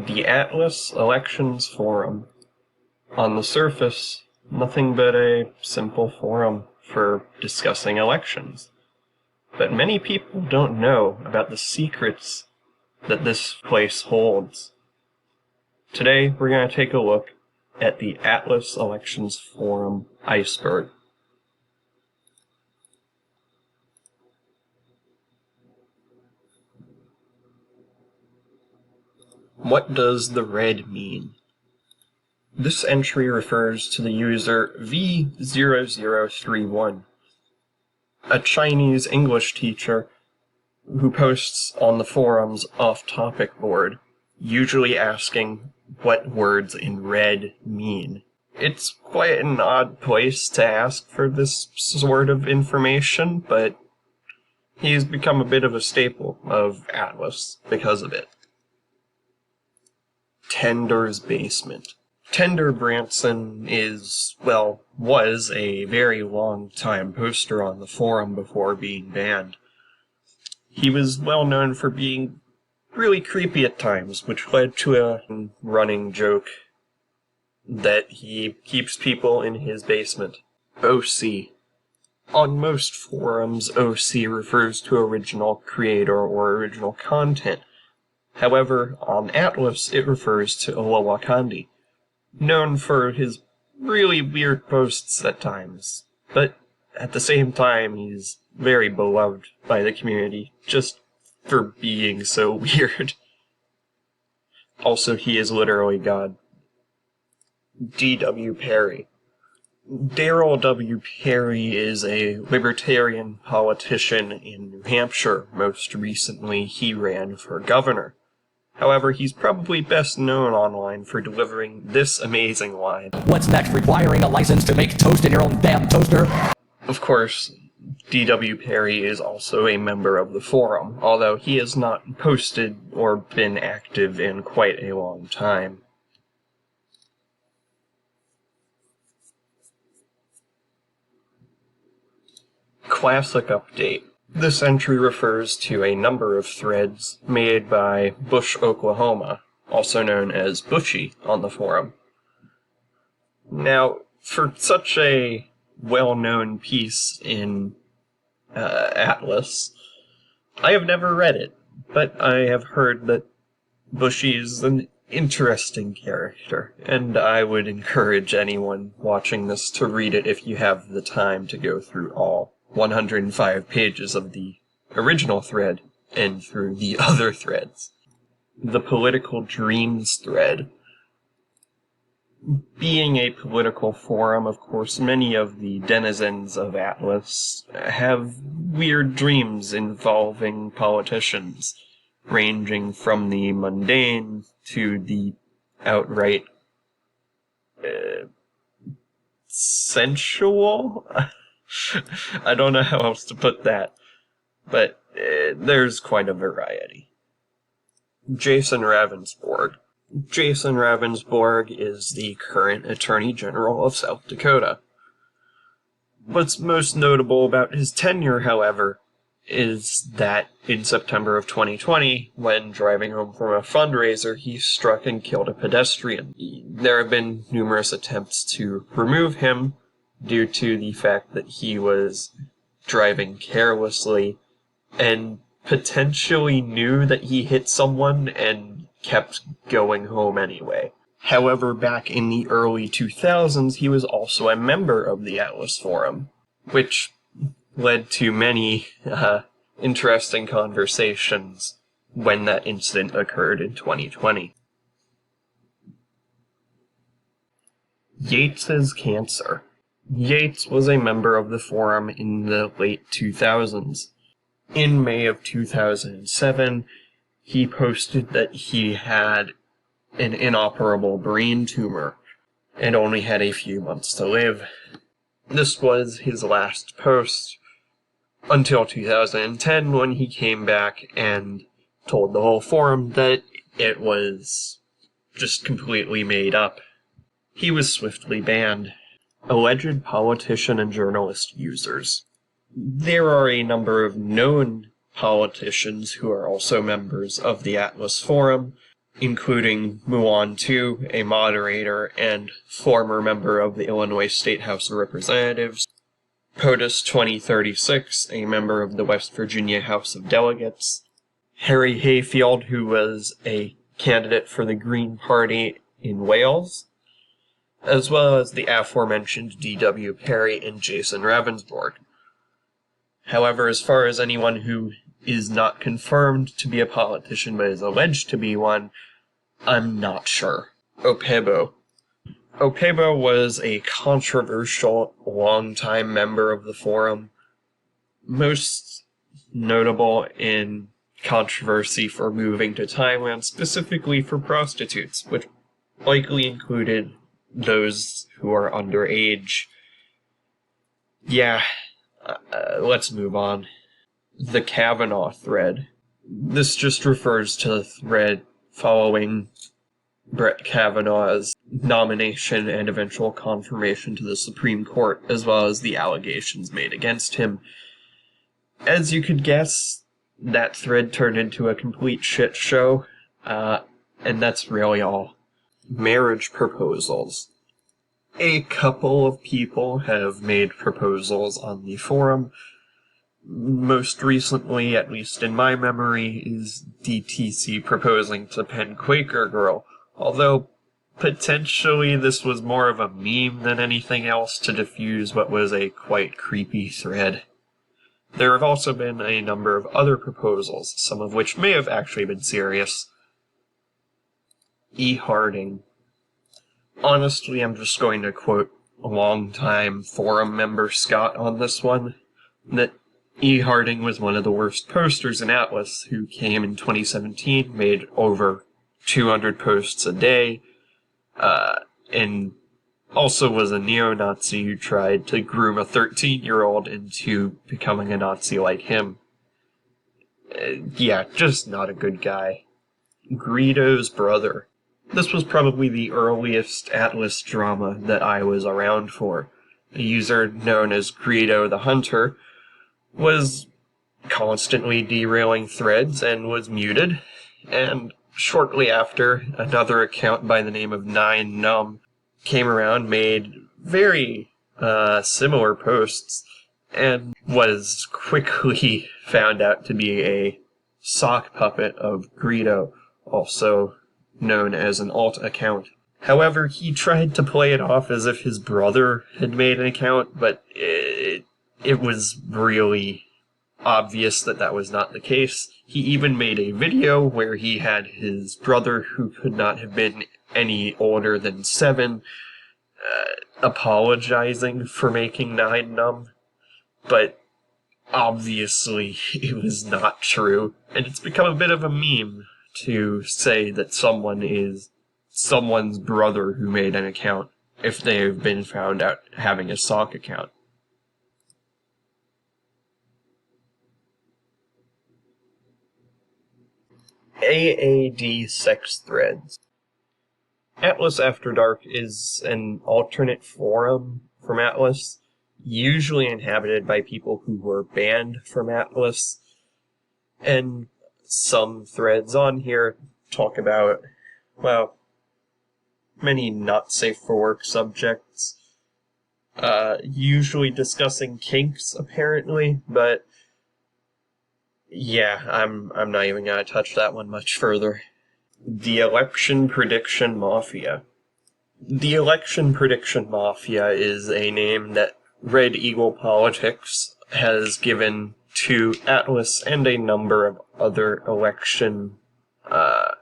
The Atlas Elections Forum. On the surface, nothing but a simple forum for discussing elections. But many people don't know about the secrets that this place holds. Today, we're going to take a look at the Atlas Elections Forum Iceberg. What does the red mean? This entry refers to the user V0031, a Chinese English teacher who posts on the forum's off-topic board, usually asking what words in red mean. It's quite an odd place to ask for this sort of information, but he's become a bit of a staple of Atlas because of it. Tender's Basement. Tender Branson was a very long-time poster on the forum before being banned. He was well known for being really creepy at times, which led to a running joke that he keeps people in his basement. OC. On most forums, OC refers to original creator or original content. However, on Atlas, it refers to Olawakandi, known for his really weird posts at times, but at the same time, he's very beloved by the community, just for being so weird. Also, he is literally God. D.W. Perry. Darrell W. Perry is a libertarian politician in New Hampshire. Most recently, he ran for governor. However, he's probably best known online for delivering this amazing line. What's next? Requiring a license to make toast in your own damn toaster? Of course, D.W. Perry is also a member of the forum, although he has not posted or been active in quite a long time. Classic Update. This entry refers to a number of threads made by Bush, Oklahoma, also known as Bushy, on the forum. Now, for such a well-known piece in Atlas, I have never read it, but I have heard that Bushy is an interesting character, and I would encourage anyone watching this to read it if you have the time to go through all 105 pages of the original thread and through the other threads. The Political Dreams thread. Being a political forum, of course, many of the denizens of Atlas have weird dreams involving politicians, ranging from the mundane to the outright sensual? I don't know how else to put that, but there's quite a variety. Jason Ravensborg. Jason Ravensborg is the current Attorney General of South Dakota. What's most notable about his tenure, however, is that in September of 2020, when driving home from a fundraiser, he struck and killed a pedestrian. There have been numerous attempts to remove him due to the fact that he was driving carelessly and potentially knew that he hit someone and kept going home anyway. However, back in the early 2000s, he was also a member of the Atlas Forum, which led to many interesting conversations when that incident occurred in 2020. Yates's Cancer. Yates was a member of the forum in the late 2000s. In May of 2007, he posted that he had an inoperable brain tumor and only had a few months to live. This was his last post until 2010, when he came back and told the whole forum that it was just completely made up. He was swiftly banned. Alleged politician and journalist users. There are a number of known politicians who are also members of the Atlas Forum including Muon Tu, a moderator and former member of the Illinois State House of Representatives, POTUS 2036, a member of the West Virginia House of Delegates, Harry Hayfield, who was a candidate for the Green Party in Wales, as well as the aforementioned D.W. Perry and Jason Ravensborg. However, as far as anyone who is not confirmed to be a politician but is alleged to be one, I'm not sure. Opebo. Opebo was a controversial, long-time member of the forum, most notable in controversy for moving to Thailand, specifically for prostitutes, which likely included those who are underage. Yeah, let's move on. The Kavanaugh thread. This just refers to the thread following Brett Kavanaugh's nomination and eventual confirmation to the Supreme Court, as well as the allegations made against him. As you could guess, that thread turned into a complete shit show, and that's really all. Marriage proposals. A couple of people have made proposals on the forum. Most recently, at least in my memory, is DTC proposing to pen Quaker Girl, although potentially this was more of a meme than anything else to diffuse what was a quite creepy thread. There have also been a number of other proposals, some of which may have actually been serious. E. Harding. Honestly, I'm just going to quote a longtime forum member Scott on this one, that E. Harding was one of the worst posters in Atlas, who came in 2017, made over 200 posts a day, and also was a neo-Nazi who tried to groom a 13-year-old into becoming a Nazi like him. Yeah, just not a good guy. Greedo's brother. This was probably the earliest Atlas drama that I was around for. A user known as Greedo the Hunter was constantly derailing threads and was muted, and shortly after, another account by the name of 9num came around, made very similar posts, and was quickly found out to be a sock puppet of Greedo, also known as an alt account. However, he tried to play it off as if his brother had made an account, but it was really obvious that that was not the case. He even made a video where he had his brother, who could not have been any older than 7, apologizing for making 9num, but obviously it was not true, and it's become a bit of a meme to say that someone is someone's brother who made an account if they've been found out having a sock account. AAD sex threads. Atlas After Dark is an alternate forum from Atlas, usually inhabited by people who were banned from Atlas, and some threads on here talk about, well, many not safe for work subjects, usually discussing kinks, apparently, but yeah, I'm not even gonna touch that one much further. The Election Prediction Mafia. The Election Prediction Mafia is a name that Red Eagle Politics has given to Atlas and a number of other election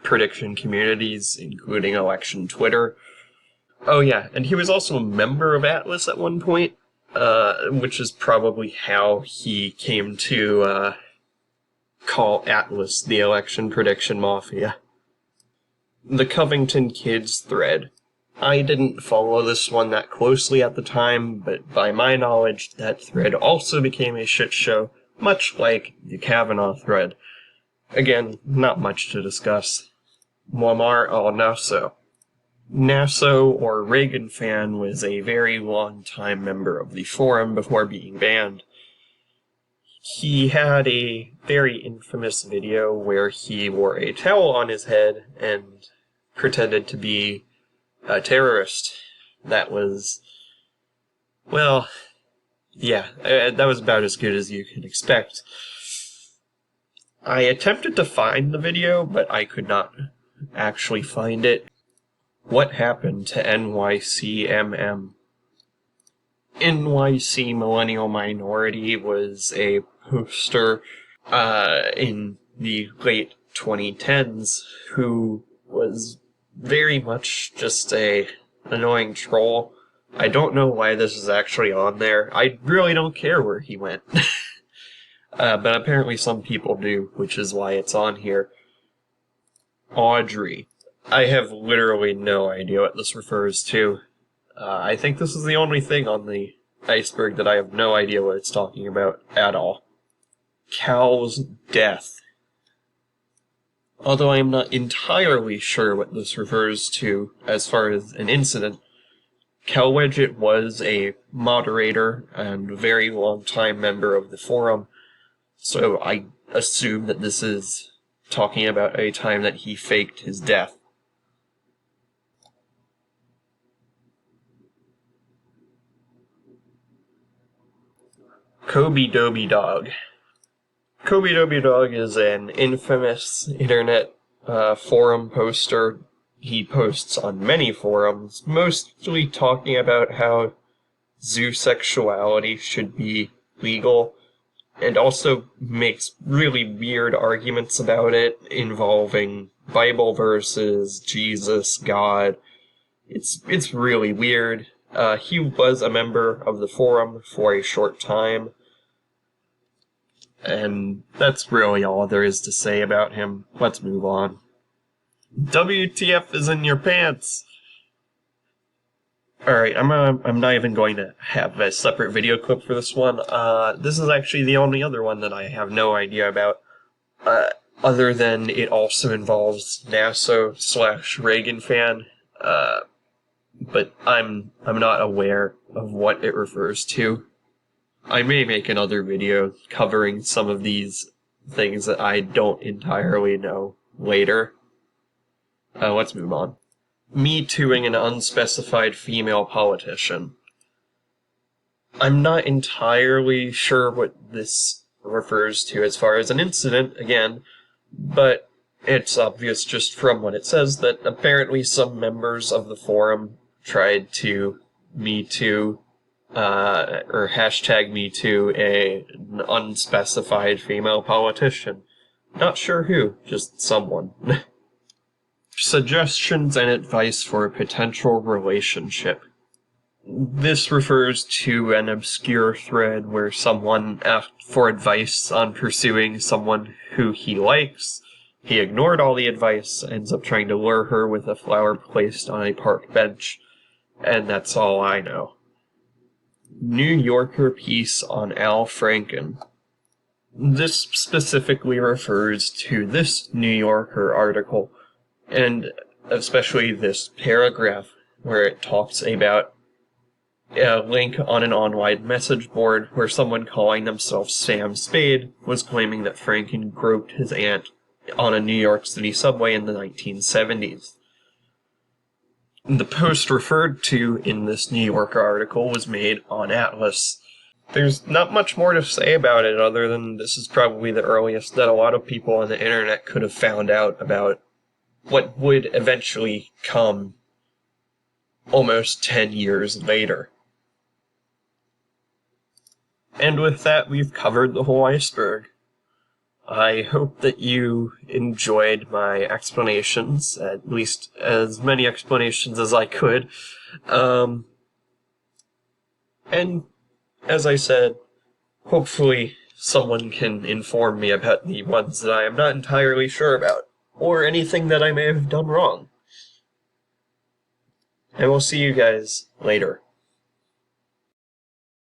prediction communities, including election Twitter. Oh yeah, and he was also a member of Atlas at one point, which is probably how he came to call Atlas the Election Prediction Mafia. The Covington Kids thread. I didn't follow this one that closely at the time, but by my knowledge, that thread also became a shit show, much like the Kavanaugh thread. Again, not much to discuss. Muammar al-Nasso. Nasso, or Reagan fan, was a very long-time member of the forum before being banned. He had a very infamous video where he wore a towel on his head and pretended to be a terrorist. That was, well, yeah, that was about as good as you could expect. I attempted to find the video, but I could not actually find it. What happened to NYCMM? NYC Millennial Minority was a poster in the late 2010s who was very much just a annoying troll. I don't know why this is actually on there. I really don't care where he went. But apparently some people do, which is why it's on here. Audrey. I have literally no idea what this refers to. I think this is the only thing on the Iceberg that I have no idea what it's talking about at all. Cal's death. Although I am not entirely sure what this refers to as far as an incident, Cal Wedgett was a moderator and a very long-time member of the forum, so I assume that this is talking about a time that he faked his death. Kobe Doby Dog. Kobe Doby Dog is an infamous internet forum poster. He posts on many forums, mostly talking about how zoosexuality should be legal, and also makes really weird arguments about it involving Bible verses, Jesus, God. It's really weird. He was a member of the forum for a short time, and that's really all there is to say about him. Let's move on. WTF is in your pants! Alright, I'm not even going to have a separate video clip for this one. This is actually the only other one that I have no idea about, other than it also involves NASA/Reagan fan, but I'm not aware of what it refers to. I may make another video covering some of these things that I don't entirely know later. Let's move on. Me Tooing an unspecified female politician. I'm not entirely sure what this refers to as far as an incident, again, but it's obvious just from what it says that apparently some members of the forum tried to Me Too, or hashtag Me Too an unspecified female politician. Not sure who, just someone. Suggestions and advice for a potential relationship. This refers to an obscure thread where someone asked for advice on pursuing someone who he likes. He ignored all the advice, ends up trying to lure her with a flower placed on a park bench, and that's all I know. New Yorker piece on Al Franken. This specifically refers to this New Yorker article, and especially this paragraph where it talks about a link on an online message board where someone calling themselves Sam Spade was claiming that Franken groped his aunt on a New York City subway in the 1970s. The post referred to in this New Yorker article was made on Atlas. There's not much more to say about it other than this is probably the earliest that a lot of people on the internet could have found out about what would eventually come almost 10 years later. And with that, we've covered the whole iceberg. I hope that you enjoyed my explanations, at least as many explanations as I could. And as I said, hopefully someone can inform me about the ones that I am not entirely sure about, or anything that I may have done wrong. And we'll see you guys later.